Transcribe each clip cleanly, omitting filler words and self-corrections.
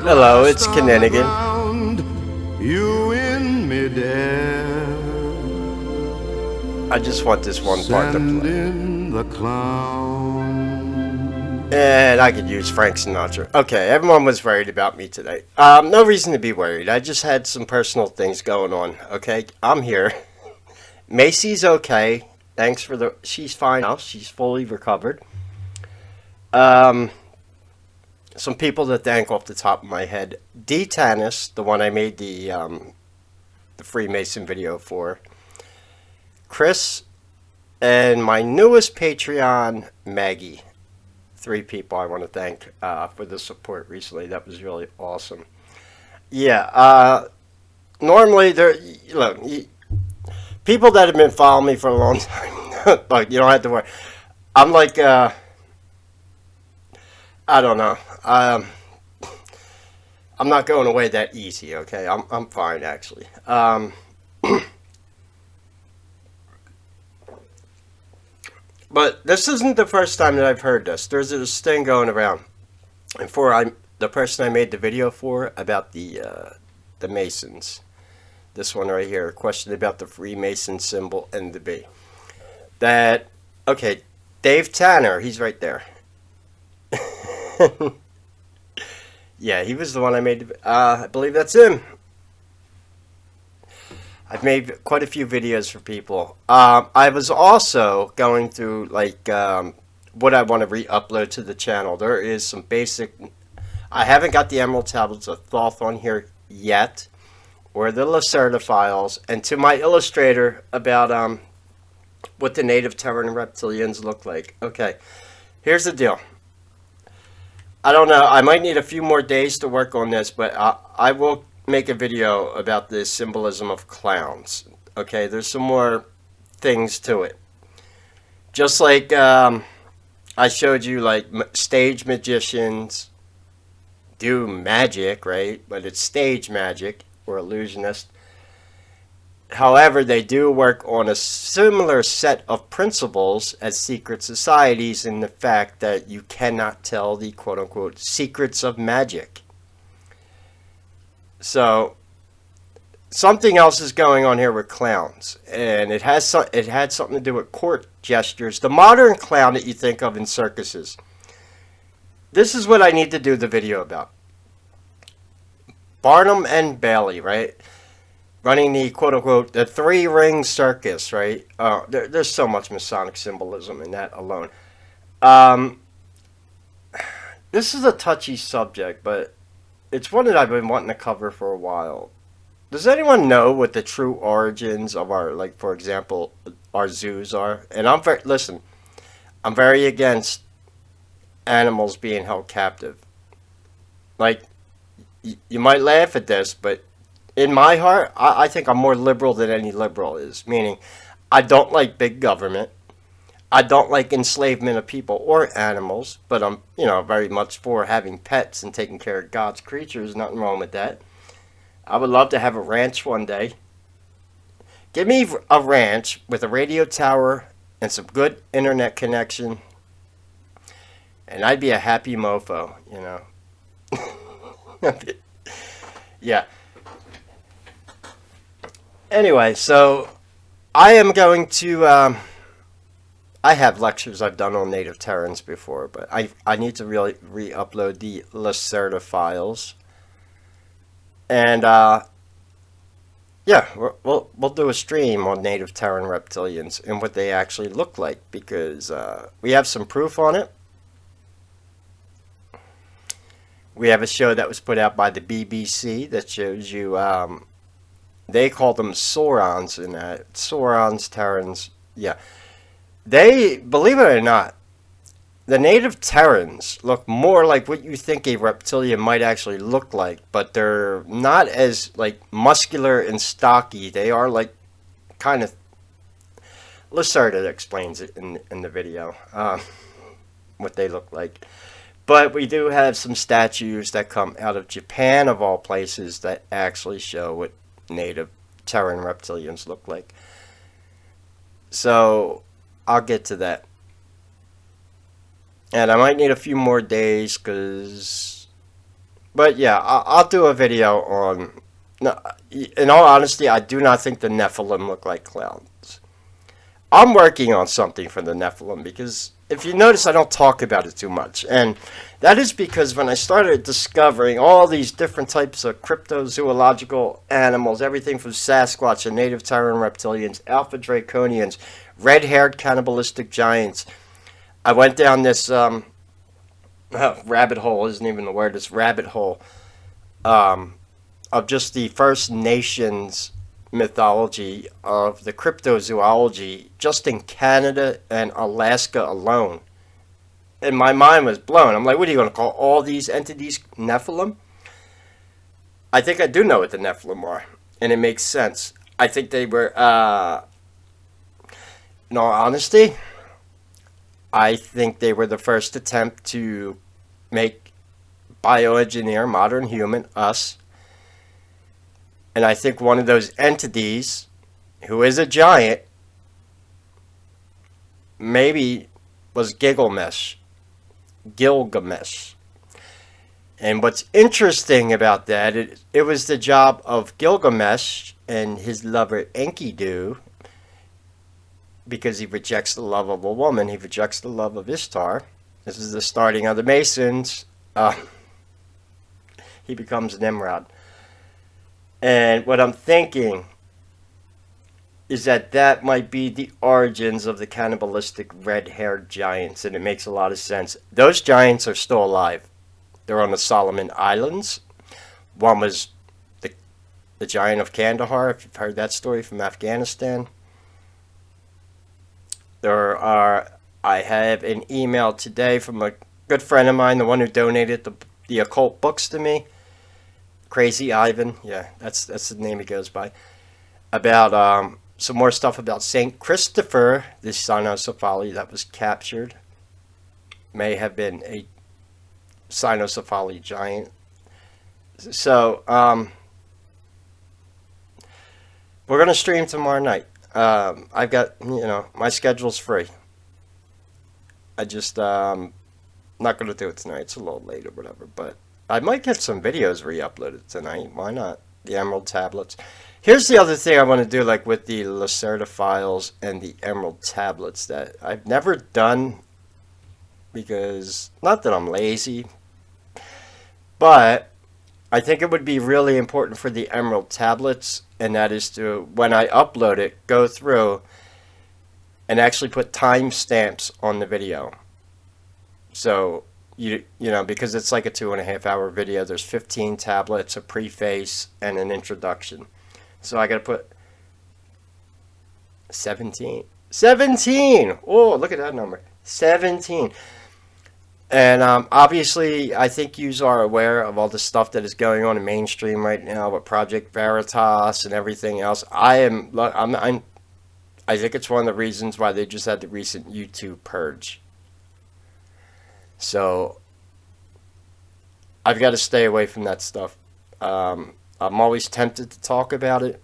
Hello, it's Kinninigan. You in midair. I just want this one part to Send play. in the clown. And I could use Frank Sinatra. Okay, everyone was worried about me today. No reason to be worried. I just had some personal things going on. Okay, I'm here. Macy's okay. Thanks for the. She's fine now. She's fully recovered. Some people to thank off the top of my head. D Tanis, the one I made the Freemason video for. Chris, and my newest Patreon, Maggie. 3 people I want to thank for the support recently. That was really awesome. Yeah, normally look, people that have been following me for a long time, look, you don't have to worry. I'm like, I don't know. I'm not going away that easy, okay? I'm fine, actually. But this isn't the first time that I've heard this. There's this thing going around. And the person I made the video for about the Masons. This one right here, a question about the Freemason symbol and the B. That, okay, Dave Tanner, he's right there. Yeah, he was the one I made. I believe that's him. I've made quite a few videos for people. I was also going through like what I want to re-upload to the channel. There is some basic. I haven't got the Emerald Tablets of Thoth on here yet, or the Lacerda files, and to my illustrator about what the native Terran reptilians look like. Okay, here's the deal. I don't know. I might need a few more days to work on this, but I will make a video about the symbolism of clowns. Okay, there's some more things to it. Just like I showed you, like stage magicians do magic, right? But it's stage magic or illusionist. However, they do work on a similar set of principles as secret societies in the fact that you cannot tell the quote-unquote secrets of magic. So, something else is going on here with clowns, and it had something to do with court gestures. The modern clown that you think of in circuses. This is what I need to do the video about. Barnum and Bailey, right? Running the quote-unquote the 3-ring circus, right? There's so much Masonic symbolism in that alone. This is a touchy subject, but it's one that I've been wanting to cover for a while. Does anyone know what the true origins of our, like, for example, our zoos are? And I'm very against animals being held captive. Like, you might laugh at this, but in my heart, I think I'm more liberal than any liberal is. Meaning, I don't like big government. I don't like enslavement of people or animals, but I'm, very much for having pets and taking care of God's creatures. Nothing wrong with that. I would love to have a ranch one day. Give me a ranch with a radio tower and some good internet connection, and I'd be a happy mofo, Yeah. Anyway, so I am going to. I have lectures I've done on native Terrans before, but I need to really re-upload the Lacerda files. And yeah, we'll do a stream on native Terran reptilians and what they actually look like, because we have some proof on it. We have a show that was put out by the BBC that shows you. They call them Saurons in that. Saurons, Terrans, yeah. They, believe it or not, the native Terrans look more like what you think a reptilian might actually look like, but they're not as, like, muscular and stocky. They are, like, kind of. Lacerda explains it in the video, what they look like. But we do have some statues that come out of Japan, of all places, that actually show what native Terran reptilians look like. So I'll get to that. And I might need a few more days because But yeah, I'll do a video on. No, in all honesty, I do not think the Nephilim look like clowns. I'm working on something for the Nephilim because if you notice, I don't talk about it too much. And that is because when I started discovering all these different types of cryptozoological animals, everything from Sasquatch and native Terran reptilians, alpha draconians, red-haired cannibalistic giants, I went down this rabbit hole, isn't even the word, this rabbit hole of just the First Nations mythology of the cryptozoology just in Canada and Alaska alone. And my mind was blown. I'm like, what are you going to call all these entities Nephilim? I think I do know what the Nephilim are, and it makes sense. I think they were, in all honesty, I think they were the first attempt to make bioengineer modern human, us. And I think one of those entities, who is a giant, maybe was Gilgamesh. And what's interesting about that, it was the job of Gilgamesh and his lover Enkidu, because he rejects the love of a woman, he rejects the love of Ishtar. This is the starting of the Masons. He becomes Nimrod. And what I'm thinking is that that might be the origins of the cannibalistic red-haired giants, and it makes a lot of sense. Those giants are still alive. They're on the Solomon Islands. One was the giant of Kandahar, if you've heard that story, from Afghanistan. I have an email today from a good friend of mine, the one who donated the occult books to me. Crazy Ivan, yeah, that's the name he goes by, about some more stuff about Saint Christopher, the cynocephali that was captured. May have been a cynocephali giant. So, we're going to stream tomorrow night. I've got, my schedule's free. I just, not going to do it tonight. It's a little late or whatever, but I might get some videos re-uploaded tonight. Why not? The Emerald Tablets. Here's the other thing I want to do, like with the Lacerda files and the Emerald Tablets, that I've never done because, not that I'm lazy, but I think it would be really important for the Emerald Tablets, and that is to, when I upload it, go through and actually put timestamps on the video. So, you know, because it's like a 2.5 hour video, there's 15 tablets, a preface, and an introduction. So I gotta put 17. 17! Oh, look at that number. 17. And obviously, I think you are aware of all the stuff that is going on in mainstream right now with Project Veritas and everything else. I think it's one of the reasons why they just had the recent YouTube purge. So, I've got to stay away from that stuff. I'm always tempted to talk about it.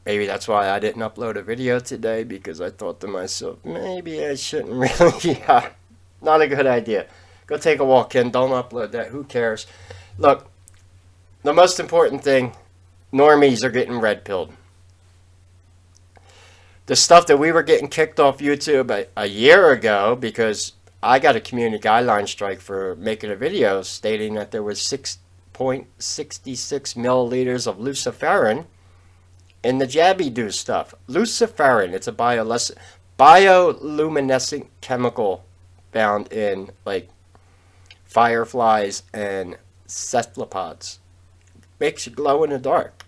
Maybe that's why I didn't upload a video today, because I thought to myself, maybe I shouldn't really. Not a good idea. Go take a walk, Ken. Don't upload that. Who cares? Look, the most important thing, normies are getting red-pilled. The stuff that we were getting kicked off YouTube a year ago, because I got a community guideline strike for making a video stating that there was 6.66 milliliters of luciferin in the Jabby-Doo stuff. Luciferin, it's a bioluminescent chemical found in, like, fireflies and cephalopods. Makes you glow in the dark.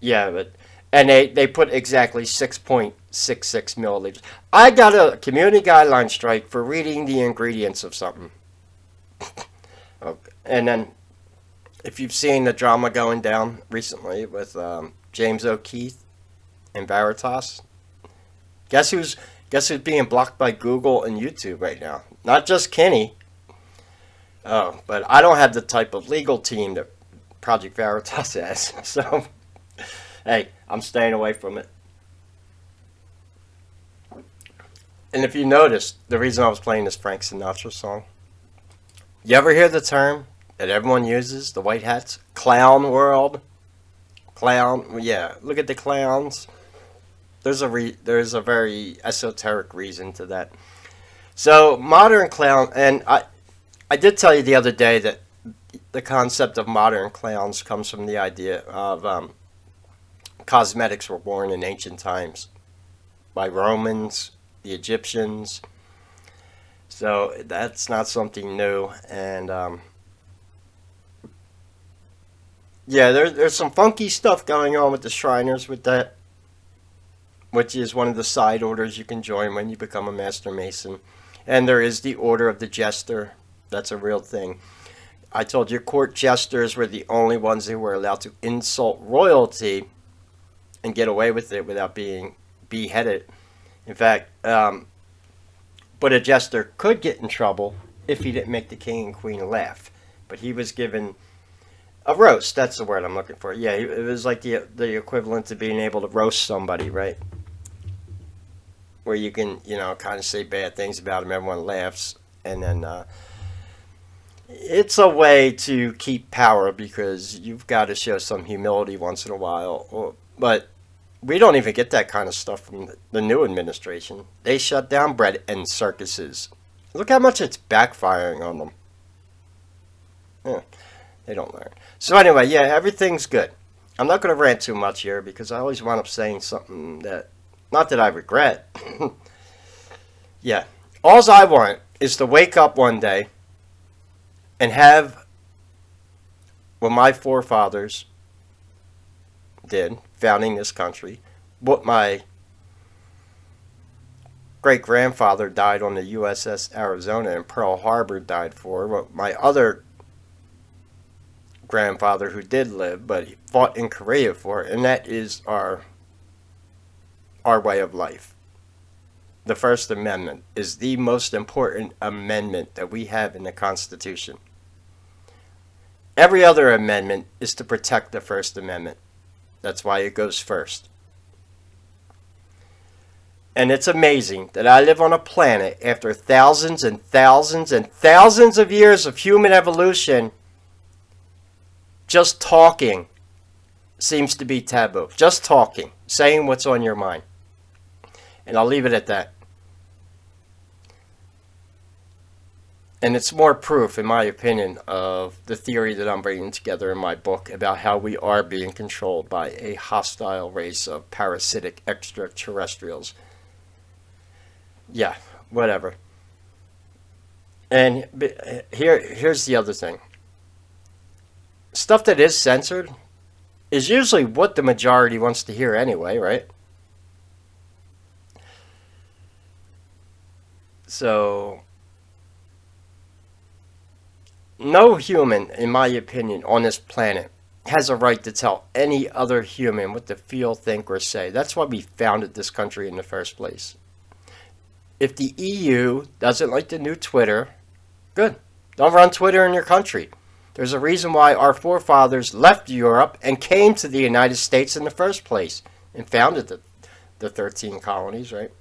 Yeah, but... And they put exactly 6.66 milliliters. I got a community guideline strike for reading the ingredients of something. Okay. And then, if you've seen the drama going down recently with James O'Keefe and Veritas, guess who's being blocked by Google and YouTube right now? Not just Kenny. Oh, but I don't have the type of legal team that Project Veritas has. So, hey, I'm staying away from it. And if you noticed, the reason I was playing this Frank Sinatra song, you ever hear the term that everyone uses, the white hats? Clown world? Clown, yeah, look at the clowns. There's a very esoteric reason to that. So modern clown, and I did tell you the other day that the concept of modern clowns comes from the idea of cosmetics were born in ancient times by Romans, the Egyptians. So that's not something new. And yeah, there's some funky stuff going on with the Shriners with that, which is one of the side orders you can join when you become a Master Mason. And there is the Order of the Jester. That's a real thing. I told you court jesters were the only ones who were allowed to insult royalty and get away with it without being beheaded. In fact, but a jester could get in trouble if he didn't make the king and queen laugh. But he was given a roast. That's the word I'm looking for. Yeah, it was like the equivalent to being able to roast somebody, right? Where you can, kind of say bad things about him, everyone laughs, and then it's a way to keep power because you've got to show some humility once in a while. But we don't even get that kind of stuff from the new administration. They shut down bread and circuses. Look how much it's backfiring on them. Yeah, they don't learn. So anyway, yeah, everything's good. I'm not going to rant too much here because I always wind up saying something that, not that I regret. Yeah, all I want is to wake up one day and have what my forefathers did, founding this country, what my great-grandfather died on the USS Arizona and Pearl Harbor died for, what my other grandfather who did live, but he fought in Korea for, and that is our way of life. The First Amendment is the most important amendment that we have in the Constitution. Every other amendment is to protect the First Amendment. That's why it goes first. And it's amazing that I live on a planet after thousands and thousands and thousands of years of human evolution. Just talking seems to be taboo. Just talking, saying what's on your mind. And I'll leave it at that. And it's more proof, in my opinion, of the theory that I'm bringing together in my book about how we are being controlled by a hostile race of parasitic extraterrestrials. Yeah, whatever. And here's the other thing. Stuff that is censored is usually what the majority wants to hear anyway, right? So no human, in my opinion, on this planet has a right to tell any other human what to feel, think, or say. That's why we founded this country in the first place. If the EU doesn't like the new Twitter, good. Don't run Twitter in your country. There's a reason why our forefathers left Europe and came to the United States in the first place and founded the 13 colonies, right?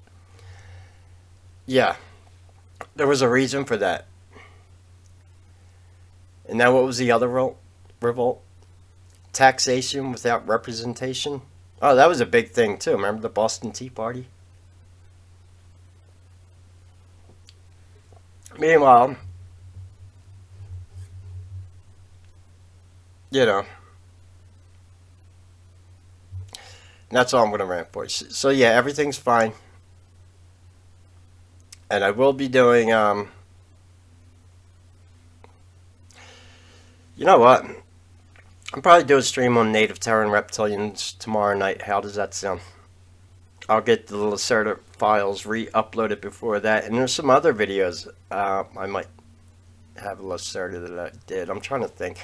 Yeah, there was a reason for that. And now what was the other revolt? Taxation without representation? Oh, that was a big thing too. Remember the Boston Tea Party? Meanwhile, that's all I'm going to rant for. So yeah, everything's fine. And I will be doing, you know what? I'll probably do a stream on native Terran reptilians tomorrow night. How does that sound? I'll get the Lacerda files re-uploaded before that. And there's some other videos I might have a Lacerda that I did. I'm trying to think.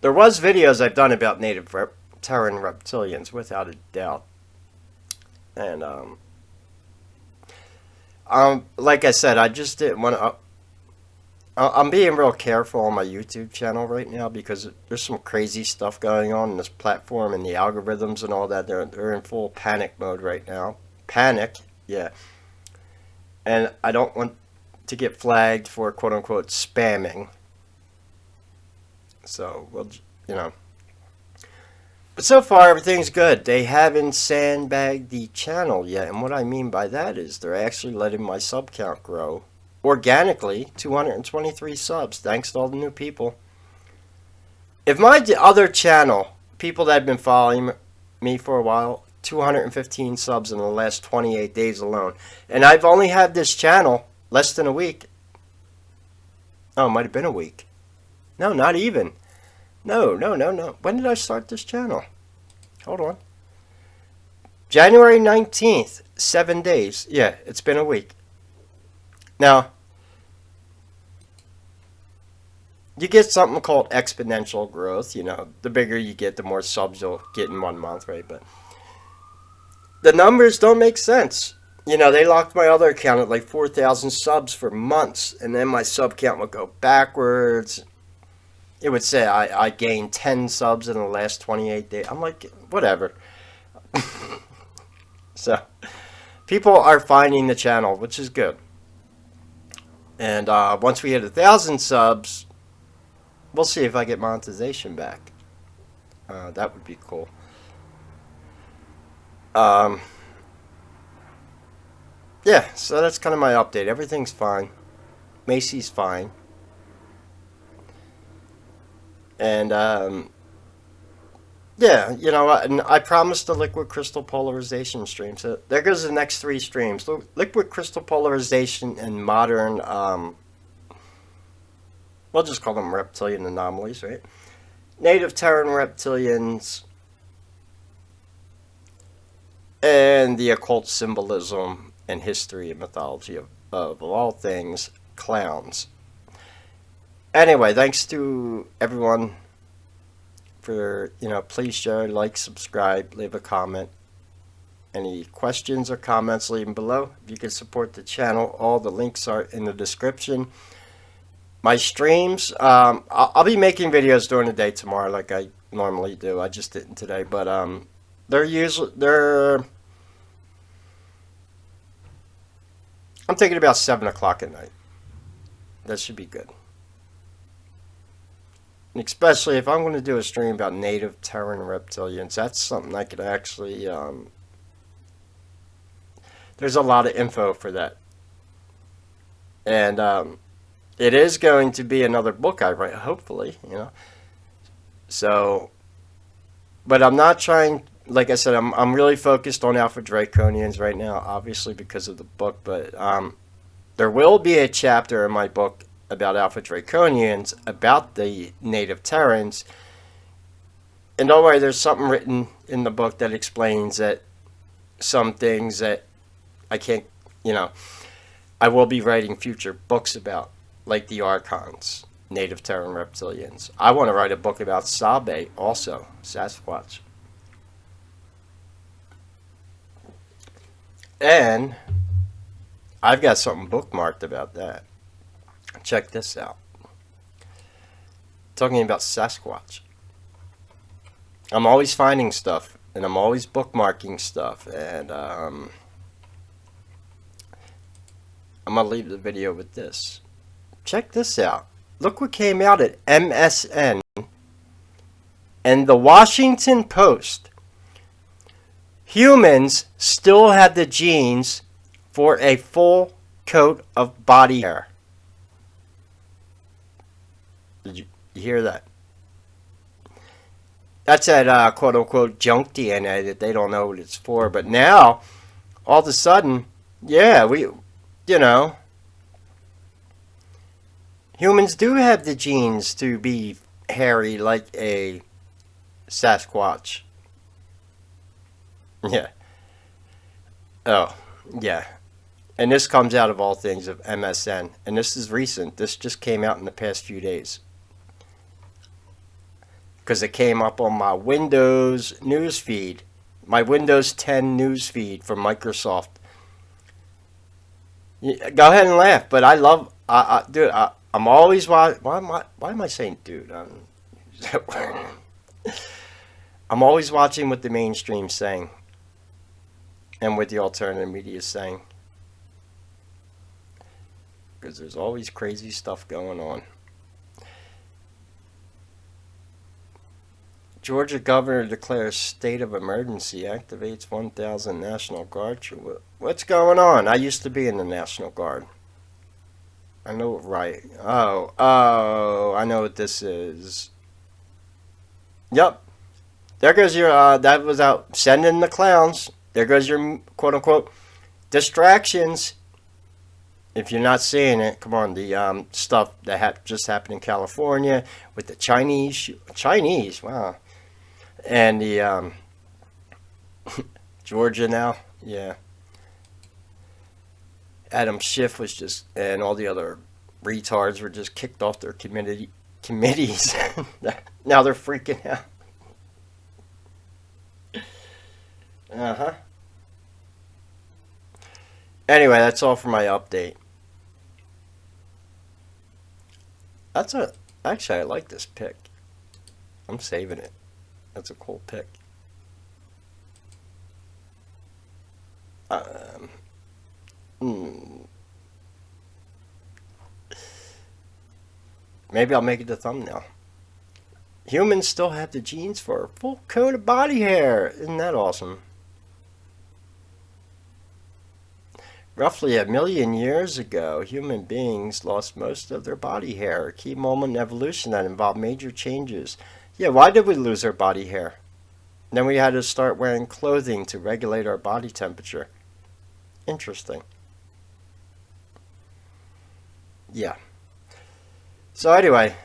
There was videos I've done about native Terran reptilians, without a doubt. And, like I said, I just didn't want to... I'm being real careful on my YouTube channel right now because there's some crazy stuff going on in this platform and the algorithms and all that. They're in full panic mode right now. Panic, yeah. and I don't want to get flagged for quote unquote spamming. So we'll, you know. But so far everything's good. They haven't sandbagged the channel yet, and what I mean by that is they're actually letting my sub count grow organically. 223 subs, thanks to all the new people. If my other channel, people that have been following me for a while, 215 subs in the last 28 days alone, and I've only had this channel less than a week. Oh, it might have been a week. No, not even. No. When did I start this channel? Hold on. January 19th, 7 days. Yeah, it's been a week. Now, you get something called exponential growth. You know, the bigger you get, the more subs you'll get in 1 month, right? But the numbers don't make sense. You know, they locked my other account at like 4,000 subs for months, and then my sub count would go backwards. It would say I gained 10 subs in the last 28 days. I'm like, whatever. So, people are finding the channel, which is good. And once we hit 1,000 subs, we'll see if I get monetization back. That would be cool. Yeah, so that's kind of my update. Everything's fine. Macy's fine. And, yeah, you know, and I promised the Liquid Crystal Polarization stream. So there goes the next 3 streams. Liquid Crystal Polarization and Modern, we'll just call them Reptilian Anomalies, right? Native Terran Reptilians. And the occult symbolism and history and mythology of all things, clowns. Anyway, thanks to everyone for, you know, please share, like, subscribe, leave a comment. Any questions or comments, leave them below. If you can support the channel, all the links are in the description. My streams, I'll be making videos during the day tomorrow like I normally do. I just didn't today, but I'm thinking about 7 o'clock at night. That should be good. Especially if I'm going to do a stream about native Terran reptilians, that's something I could actually, there's a lot of info for that. And it is going to be another book I write, hopefully, you know. So, but I'm not trying, like I said, I'm really focused on Alpha Draconians right now, obviously because of the book, but there will be a chapter in my book about Alpha Draconians, about the native Terrans. And don't worry, there's something written in the book that explains that some things that I can't, you know, I will be writing future books about, like the Archons, native Terran reptilians. I want to write a book about Sabe also, Sasquatch. And I've got something bookmarked about that. Check this out. Talking about Sasquatch. I'm always finding stuff, and I'm always bookmarking stuff, and I'm going to leave the video with this. Check this out. Look what came out at MSN and the Washington Post. Humans still have the genes for a full coat of body hair. Did you hear that? That's that quote-unquote junk DNA that they don't know what it's for. But now, all of a sudden, yeah, you know, humans do have the genes to be hairy like a Sasquatch. Yeah. Oh, yeah. And this comes out of all things of MSN. And this is recent. This just came out in the past few days. Because it came up on my Windows news feed. My Windows 10 news feed from Microsoft. Go ahead and laugh. But I love... dude, I'm always... Why am I saying dude? I'm always watching what the mainstream's saying. And what the alternative media is saying. because there's always crazy stuff going on. Georgia governor declares state of emergency, activates 1,000 National Guard. What's going on? I used to be in the National Guard. I know, right? Oh, I know what this is. Yep. There goes your, that was out sending the clowns. There goes your quote-unquote distractions. If you're not seeing it, come on, the stuff that just happened in California with the Chinese, wow. And the Georgia now, yeah. Adam Schiff was just, and all the other retards were just kicked off their committees. Now they're freaking out. Anyway, that's all for my update. Actually, I like this pick. I'm saving it. That's a cool pick. Maybe I'll make it the thumbnail. Humans still have the genes for a full coat of body hair. Isn't that awesome? Roughly 1 million years ago, human beings lost most of their body hair, a key moment in evolution that involved major changes. Yeah, why did we lose our body hair? Then we had to start wearing clothing to regulate our body temperature. Interesting. Yeah. So anyway,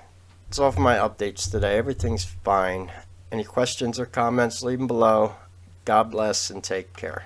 that's all for my updates today. Everything's fine. Any questions or comments, leave them below. God bless and take care.